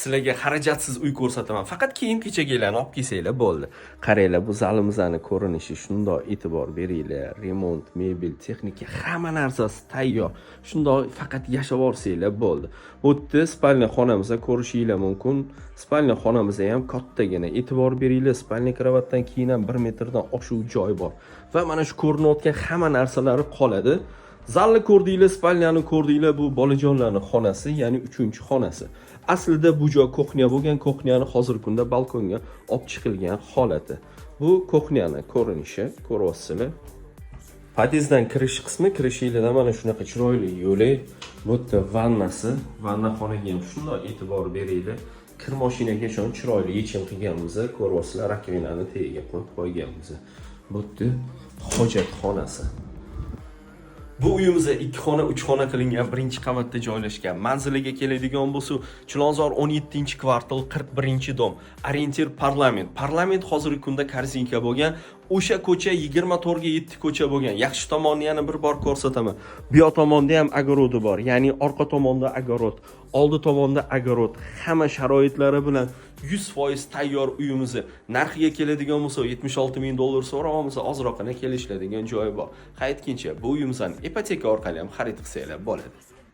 sizlarga xarajatsiz uy ko'rsataman. Faqat kiyim-kechaklarni olib kelsanglar bo'ldi. Qaranglar, bu zalimizning ko'rinishi shundoq, e'tibor beringlar. Remont, mebel, texnika, hamma narsasi tayyor. Shundoq faqat yashab olsanglar bo'ldi. Bu yerda spalniya xonamizda ko'rishinglar mumkin. Spalniya xonamizda ham kattagina. E'tibor beringlar, spalniya kravatdan keyin ham 1 metrdan oshuv joy bor. Va mana shu ko'rinayotgan hamma narsalari qoladi. Zalni ko'rdinglar, spalniyani ko'rdinglar, bu bolajonlarning xonasi, ya'ni 3-xonasi. Aslida bu joy kuxnya bo'lgan, kuxnyani hozirgi kunda balkonga olib chiqilgan holati. Bu kuxnyani ko'rinishi, ko'ryapsizlar. Podyezddan kirish qismi, kirishinglarda mana shunaqa chiroyli yo'lak. Bu yerda vannasi, vanna xonaga ham shunday e'tibor beringlar. Kir mashinaga ham chiroyli yechim qilganmiz, ko'ryapsizlar, rakovinani tagiga qo'yib qo'yganmiz. Bu yerda hojatxonasi. Bu uyimizda 2 xona, 3 xona qilingan, birinchi qavatda joylashgan. Manziliga keladigan bo'lsa, Chilonzor 17-kvartal 41-dom. Orientir parlament. Parlament hozirgi kunda Korzinka bo'lgan. O'sha ko'cha 24/7 ko'cha bo'lgan. Yaxshi tomonni yana bir bor ko'rsataman. Bu yoq tomonda ham agorodi bor. Ya'ni orqa tomonda agorod, oldi tomonda agorod. Hamma sharoitlari bilan 100% tayyor uyimizni. Narxiga keladigan bo'lsa, $76,000 so'rayapmiz, ozroqina kelishadigan joyi bor. Qaytkincha bu uyimizni ipoteka orqali ham xarid qilsanglar bo'ladi.